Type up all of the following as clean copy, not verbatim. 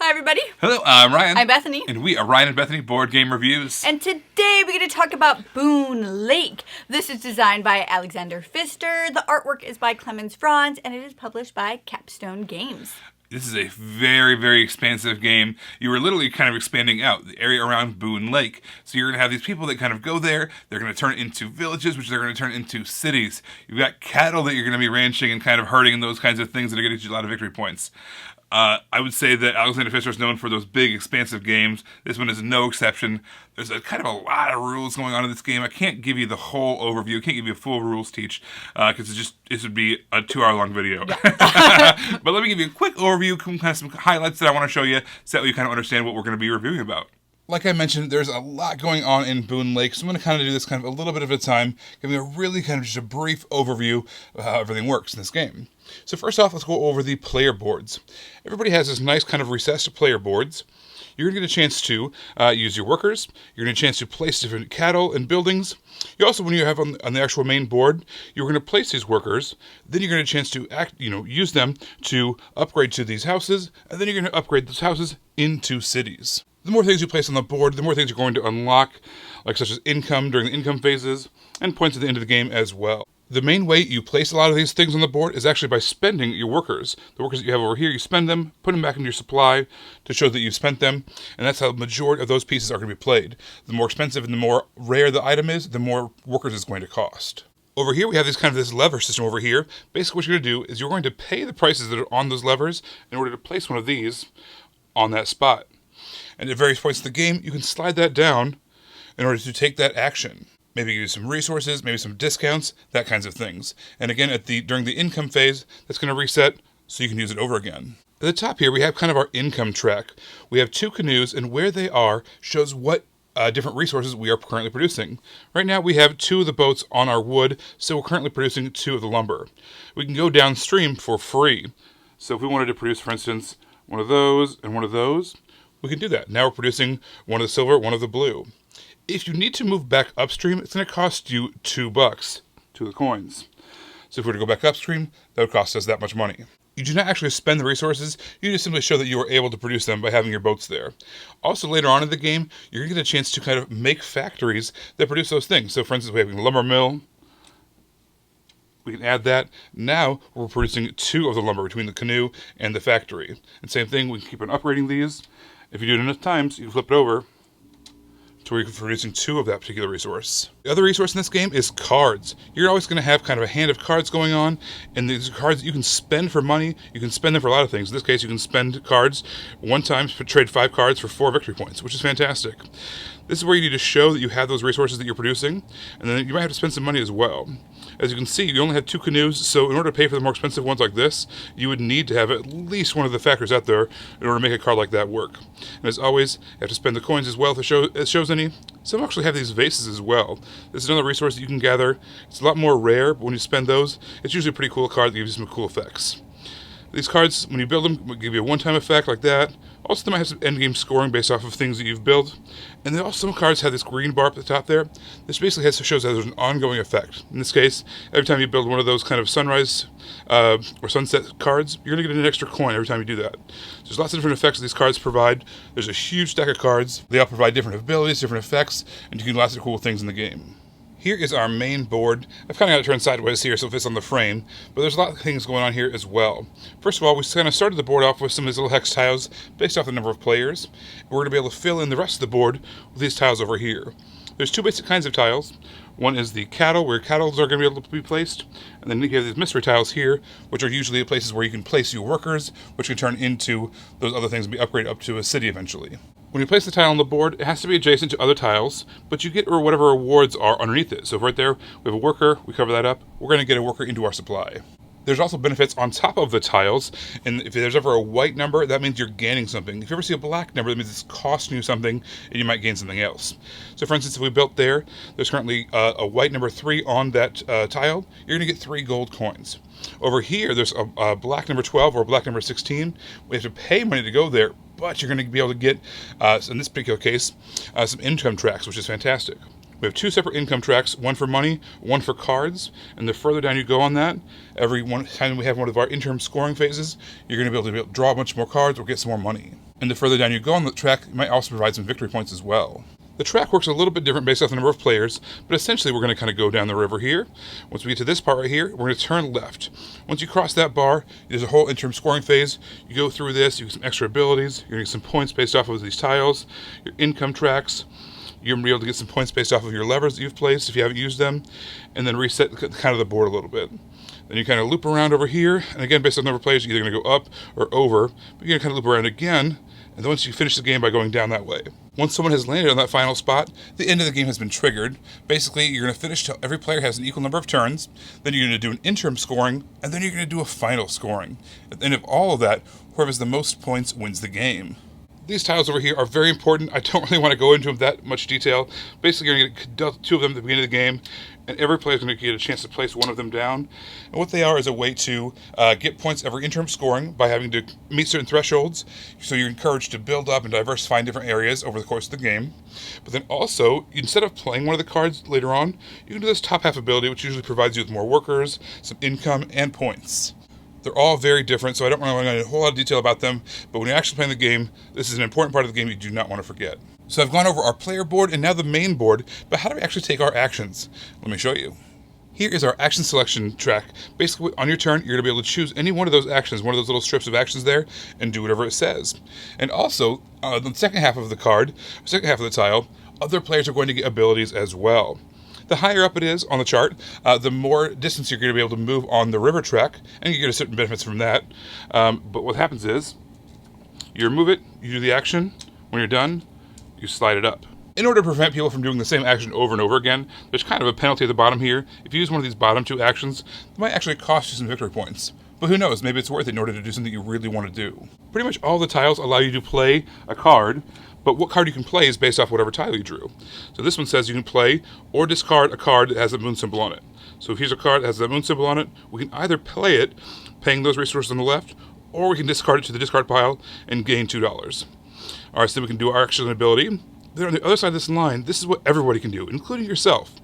Hi, everybody. Hello, I'm Ryan. I'm Bethany. And we are Ryan and Bethany Board Game Reviews. And today we're going to talk about Boon Lake. This is designed by Alexander Pfister. The artwork is by Clemens Franz, and it is published by Capstone Games. This is a very, very expansive game. You are literally kind of expanding out the area around Boon Lake. So you're going to have these people that kind of go there. They're going to turn into villages, which they're going to turn into cities. You've got cattle that you're going to be ranching and kind of herding and those kinds of things that are going to get you a lot of victory points. I would say that Alexander Pfister is known for those big, expansive games. This one is no exception. There's a kind of a lot of rules going on in this game. I can't give you the whole overview. I can't give you a full rules teach because this would be a 2-hour-long video. Yeah. But let me give you a quick overview, kind of some highlights that I want to show you so that you kind of understand what we're going to be reviewing about. Like I mentioned, there's a lot going on in Boon Lake, so I'm going to kind of do this kind of a little bit at a time, giving a really kind of just a brief overview of how everything works in this game. So first off, let's go over the player boards. Everybody has this nice kind of recessed player boards. You're going to get a chance to use your workers. You're going to get a chance to place different cattle and buildings. You also, when you have on the actual main board, you're going to place these workers. Then you're going to get a chance to use them to upgrade to these houses, and then you're going to upgrade those houses into cities. The more things you place on the board, the more things you're going to unlock, like such as income during the income phases, and points at the end of the game as well. The main way you place a lot of these things on the board is actually by spending your workers. The workers that you have over here, you spend them, put them back into your supply to show that you've spent them, and that's how the majority of those pieces are going to be played. The more expensive and the more rare the item is, the more workers it's going to cost. Over here, we have this lever system over here. Basically, what you're going to do is you're going to pay the prices that are on those levers in order to place one of these on that spot. And at various points in the game, you can slide that down in order to take that action. Maybe give you some resources, maybe some discounts, that kinds of things. And again, during the income phase, that's going to reset so you can use it over again. At the top here, we have kind of our income track. We have 2 canoes, and where they are shows what different resources we are currently producing. Right now, we have 2 of the boats on our wood, so we're currently producing 2 of the lumber. We can go downstream for free. So if we wanted to produce, for instance, one of those and one of those, we can do that. Now we're producing one of the silver, one of the blue. If you need to move back upstream, it's going to cost you $2, 2 of the coins. So if we were to go back upstream, that would cost us that much money. You do not actually spend the resources, you just simply show that you are able to produce them by having your boats there. Also, later on in the game, you're going to get a chance to kind of make factories that produce those things. So for instance, we have a lumber mill. We can add that. Now we're producing 2 of the lumber between the canoe and the factory. And same thing, we can keep on upgrading these. If you do it enough times, you can flip it over to where you're producing 2 of that particular resource. The other resource in this game is cards. You're always going to have kind of a hand of cards going on, and these are cards that you can spend for money. You can spend them for a lot of things. In this case, you can spend cards one time to trade 5 cards for 4 victory points, which is fantastic. This is where you need to show that you have those resources that you're producing, and then you might have to spend some money as well. As you can see, you only have 2 canoes, so in order to pay for the more expensive ones like this, you would need to have at least one of the factors out there in order to make a card like that work. And as always, you have to spend the coins as well if it shows any. Some actually have these vases as well. This is another resource that you can gather. It's a lot more rare, but when you spend those, it's usually a pretty cool card that gives you some cool effects. These cards, when you build them, will give you a one-time effect like that. Also, they might have some endgame scoring based off of things that you've built. And then also some cards have this green bar up at the top there. This basically shows that there's an ongoing effect. In this case, every time you build one of those kind of sunrise or sunset cards, you're going to get an extra coin every time you do that. So there's lots of different effects that these cards provide. There's a huge stack of cards. They all provide different abilities, different effects, and you can do lots of cool things in the game. Here is our main board. I've kind of got it turned sideways here so it fits on the frame, but there's a lot of things going on here as well. First of all, we kind of started the board off with some of these little hex tiles based off the number of players. We're going to be able to fill in the rest of the board with these tiles over here. There's 2 basic kinds of tiles. One is the cattle, where cattle are going to be able to be placed, and then you have these mystery tiles here, which are usually places where you can place your workers, which can turn into those other things and be upgraded up to a city eventually. When you place the tile on the board, it has to be adjacent to other tiles, but you get whatever rewards are underneath it. So right there, we have a worker, we cover that up, we're going to get a worker into our supply. There's also benefits on top of the tiles, and if there's ever a white number, that means you're gaining something. If you ever see a black number, that means it's costing you something, and you might gain something else. So for instance, if we built there's currently a white number 3 on that tile, you're going to get 3 gold coins. Over here, there's a black number 12 or a black number 16. We have to pay money to go there, but you're going to be able to get, in this particular case, some income tracks, which is fantastic. We have 2 separate income tracks, one for money, one for cards, and the further down you go on that, every one time we have one of our interim scoring phases, you're going to be able to draw a bunch more cards or get some more money. And the further down you go on the track, it might also provide some victory points as well. The track works a little bit different based off the number of players, but essentially we're going to kind of go down the river here. Once we get to this part right here, we're going to turn left. Once you cross that bar, there's a whole interim scoring phase. You go through this, you get some extra abilities, you're going to get some points based off of these tiles, your income tracks. You're going to be able to get some points based off of your levers that you've placed if you haven't used them, and then reset kind of the board a little bit. Then you kind of loop around over here, and again, based on the number of players, you're either going to go up or over, but you're going to kind of loop around again, and then once you finish the game by going down that way. Once someone has landed on that final spot, the end of the game has been triggered. Basically, you're going to finish till every player has an equal number of turns, then you're going to do an interim scoring, and then you're going to do a final scoring. At the end of all of that, whoever has the most points wins the game. These tiles over here are very important. I don't really want to go into them that much detail. Basically, you're going to get 2 of them at the beginning of the game, and every player is going to get a chance to place one of them down. And what they are is a way to get points every interim scoring by having to meet certain thresholds. So you're encouraged to build up and diversify in different areas over the course of the game. But then also, instead of playing one of the cards later on, you can do this top half ability, which usually provides you with more workers, some income, and points. They're all very different, so I don't really want to go into a whole lot of detail about them, but when you're actually playing the game, this is an important part of the game you do not want to forget. So I've gone over our player board and now the main board, but how do we actually take our actions? Let me show you. Here is our action selection track. Basically, on your turn, you're going to be able to choose any one of those actions, one of those little strips of actions there, and do whatever it says. And also, the second half of the card, second half of the tile, other players are going to get abilities as well. The higher up it is on the chart, the more distance you're going to be able to move on the river track, and you get certain benefits from that. But what happens is, you remove it, you do the action, when you're done, you slide it up. In order to prevent people from doing the same action over and over again, there's kind of a penalty at the bottom here. If you use one of these bottom 2 actions, it might actually cost you some victory points. But who knows, maybe it's worth it in order to do something you really want to do. Pretty much all the tiles allow you to play a card, but what card you can play is based off whatever tile you drew. So this one says you can play or discard a card that has a moon symbol on it. So if here's a card that has that moon symbol on it, we can either play it, paying those resources on the left, or we can discard it to the discard pile and gain $2. Alright, so then we can do our action ability. Then on the other side of this line, this is what everybody can do, including yourself.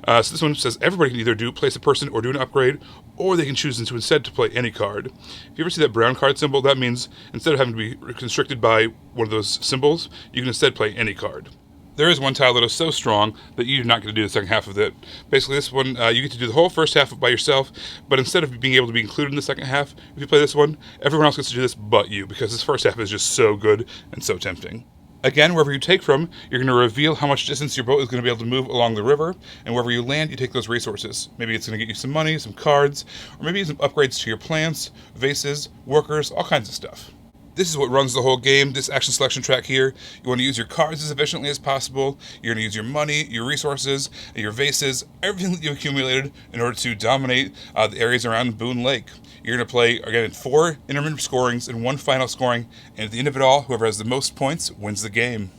So this one says everybody can either place a person or do an upgrade, or they can choose instead to play any card. If you ever see that brown card symbol, that means instead of having to be constricted by one of those symbols, you can instead play any card. There is one tile that is so strong that you're not going to do the second half of it. Basically, this one, you get to do the whole first half by yourself, but instead of being able to be included in the second half, if you play this one, everyone else gets to do this but you, because this first half is just so good and so tempting. Again, wherever you take from, you're going to reveal how much distance your boat is going to be able to move along the river, and wherever you land, you take those resources. Maybe it's going to get you some money, some cards, or maybe some upgrades to your plants, vases, workers, all kinds of stuff. This is what runs the whole game, this action selection track here. You want to use your cards as efficiently as possible. You're going to use your money, your resources, your vases, everything that you've accumulated in order to dominate the areas around Boon Lake. You're going to play, again, 4 intermittent scorings and 1 final scoring, and at the end of it all, whoever has the most points wins the game.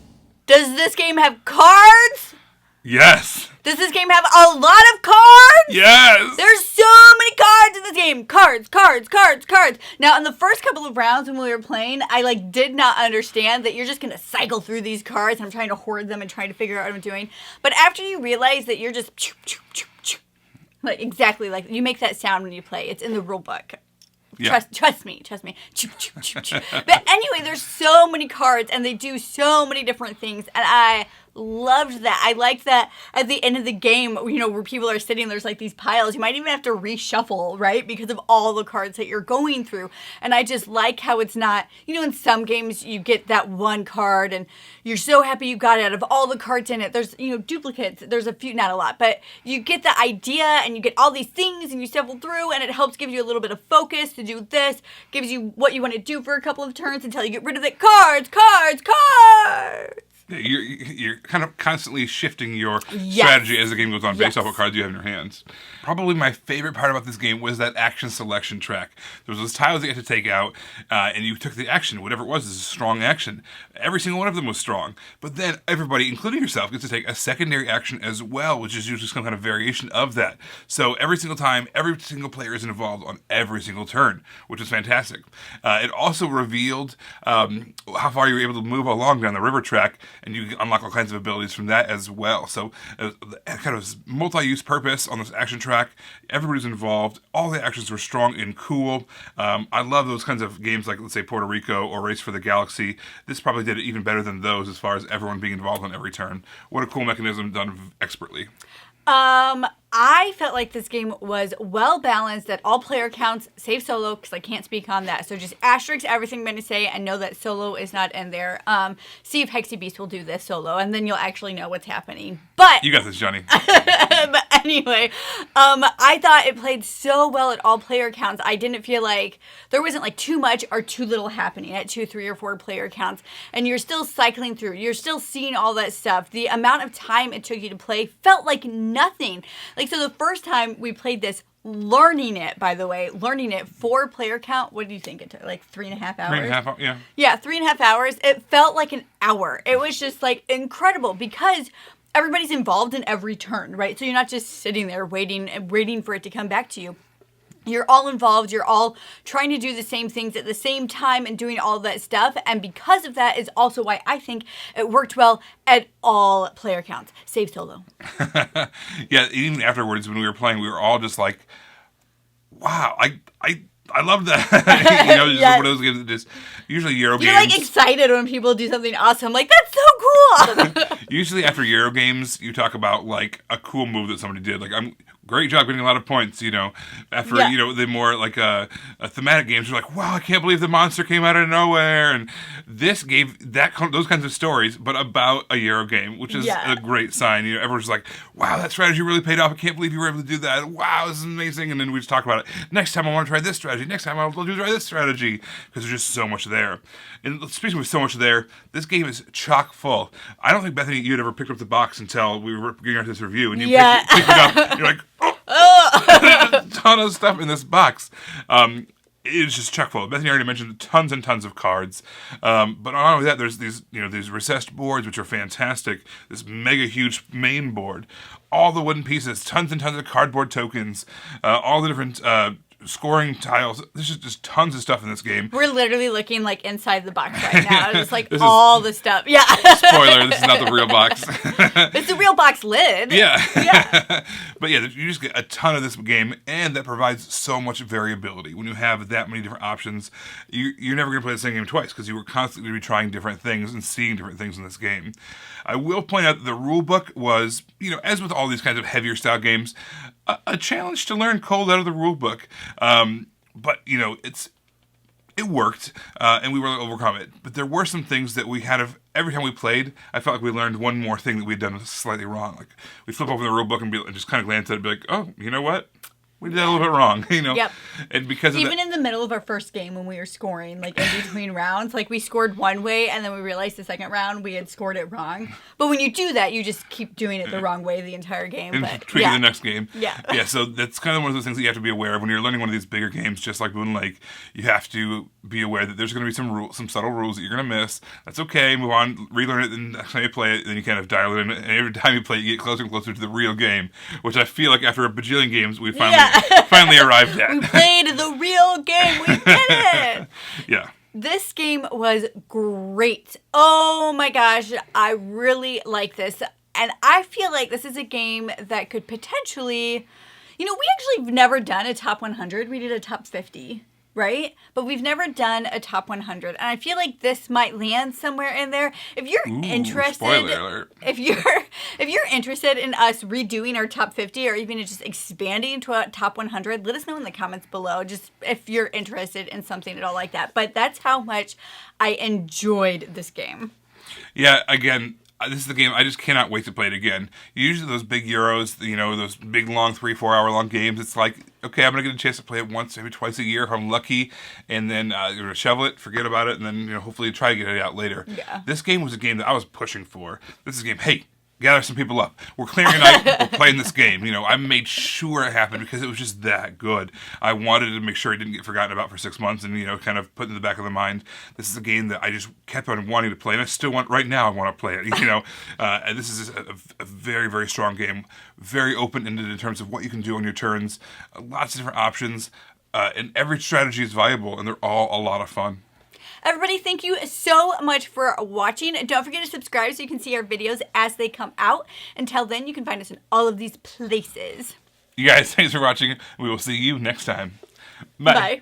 Does this game have cards? Yes! Does this game have a lot of cards? Yes! There's so many cards in this game. Cards, cards, cards, cards. Now, in the first couple of rounds when we were playing, I did not understand that you're just going to cycle through these cards, and I'm trying to hoard them and trying to figure out what I'm doing. But after you realize that you're just exactly like you make that sound when you play. It's in the rule book. Yeah. Trust me. But anyway, there's so many cards and they do so many different things, and I loved that. I liked that at the end of the game, where people are sitting, there's these piles. You might even have to reshuffle, right? Because of all the cards that you're going through. And I just like how it's not, in some games you get that one card and you're so happy you got it out of all the cards in it. There's, duplicates. There's a few, not a lot, but you get the idea and you get all these things and you shuffle through, and it helps give you a little bit of focus to do this, gives you what you want to do for a couple of turns until you get rid of it. Cards! You're kind of constantly shifting your strategy as the game goes on based off what cards you have in your hands. Probably my favorite part about this game was that action selection track. There was those tiles that you had to take out, and you took the action, whatever it was, is a strong action. Every single one of them was strong. But then everybody, including yourself, gets to take a secondary action as well, which is usually some kind of variation of that. So every single time, every single player is involved on every single turn, which is fantastic. It also revealed how far you were able to move along down the river track, and you unlock all kinds of abilities from that as well. So kind of multi-use purpose on this action track. Everybody's involved. All the actions were strong and cool. I love those kinds of games like, let's say, Puerto Rico or Race for the Galaxy. This probably did it even better than those as far as everyone being involved on every turn. What a cool mechanism done expertly. I felt like this game was well balanced at all player counts, save solo, because I can't speak on that. So just asterisk everything I'm going to say and know that solo is not in there. See if Hexy Beast will do this solo, and then you'll actually know what's happening. But you got this, Johnny. But anyway, I thought it played so well at all player counts. I didn't feel like there wasn't like too much or too little happening at 2, 3, or 4 player counts. And you're still cycling through. You're still seeing all that stuff. The amount of time it took you to play felt like nothing. Like, so the first time we played this, learning it, 4 player count, what do you think it took? Like 3.5 hours? 3.5, yeah. Yeah, 3.5 hours. It felt like an hour. It was just like incredible because everybody's involved in every turn, right? So you're not just sitting there waiting for it to come back to you. You're all involved. You're all trying to do the same things at the same time and doing all that stuff. And because of that is also why I think it worked well at all player counts, save solo. Yeah, even afterwards when we were playing, we were all just like, wow, I love that. Just Yes. one of those games that just, usually Euro You're games. like excited when people do something awesome. Like, that's so cool. Usually after Euro games, you talk about like a cool move that somebody did. Like, great job getting a lot of points, after, the more like thematic games, you're like, wow, I can't believe the monster came out of nowhere. And this gave those kinds of stories, but about a Euro game, which is a great sign. Everyone's like, wow, that strategy really paid off. I can't believe you were able to do that. Wow, this is amazing. And then we just talk about it. Next time I want to try this strategy. Next time I'll try this strategy. Because there's just so much there. And speaking of so much there, this game is chock full. I don't think, Bethany, you had ever picked up the box until we were getting into this review. And you picked it up. And you're like, there's a ton of stuff in this box. It's just chock full. Bethany already mentioned tons and tons of cards. But not only that, there's these recessed boards, which are fantastic. This mega huge main board. All the wooden pieces, tons and tons of cardboard tokens, all the different scoring tiles. There's just tons of stuff in this game. We're literally looking like inside the box right now. It's like all the stuff. Yeah. Spoiler, this is not the real box. It's the real box lid. Yeah. Yeah. But yeah, you just get a ton of this game, and that provides so much variability. When you have that many different options, you're never going to play the same game twice because you were constantly trying different things and seeing different things in this game. I will point out that the rule book was, as with all these kinds of heavier style games, a challenge to learn cold out of the rule book. But, it worked, and we were able to overcome it. But there were some things that we had every time we played, I felt like we learned one more thing that we'd done slightly wrong. Like, we'd flip open the rule book and just kind of glance at it and be like, oh, you know what? We did that a little bit wrong, Yep. And because even in the middle of our first game when we were scoring, like in between rounds, like we scored one way and then we realized the second round we had scored it wrong. But when you do that, you just keep doing it the wrong way the entire game. And tweaking the next game. Yeah. Yeah, so that's kind of one of those things that you have to be aware of when you're learning one of these bigger games, just like Boon Lake. You have to be aware that there's going to be some subtle rules that you're going to miss. That's okay. Move on, relearn it, and next time you play it, then you kind of dial it in. And every time you play it, you get closer and closer to the real game, which I feel like after a bajillion games, we finally arrived at. We played the real game. We did it. Yeah. This game was great. Oh my gosh, I really like this. And I feel like this is a game that could potentially, we actually have never done a top 100. We did a top 50, right? But we've never done a top 100. And I feel like this might land somewhere in there. If you're interested, spoiler alert. If you're interested in us redoing our top 50 or even just expanding to a top 100, let us know in the comments below, just if you're interested in something at all like that. But that's how much I enjoyed this game. Yeah, again, this is the game I just cannot wait to play it again. Usually those big Euros, those big long 3-4 hour long games, it's like, okay, I'm going to get a chance to play it once, maybe twice a year if I'm lucky, and then you're going to shovel it, forget about it, and then hopefully try to get it out later. Yeah. This game was a game that I was pushing for. This is a game, hey, gather some people up. We're clearing a night. We're playing this game. I made sure it happened because it was just that good. I wanted to make sure it didn't get forgotten about for 6 months and, kind of put in the back of the mind. This is a game that I just kept on wanting to play, and I still right now I want to play it, And this is a very, very strong game. Very open-ended in terms of what you can do on your turns. Lots of different options. And every strategy is viable, and they're all a lot of fun. Everybody, thank you so much for watching. Don't forget to subscribe so you can see our videos as they come out. Until then, you can find us in all of these places. You guys, thanks for watching. We will see you next time. Bye. Bye.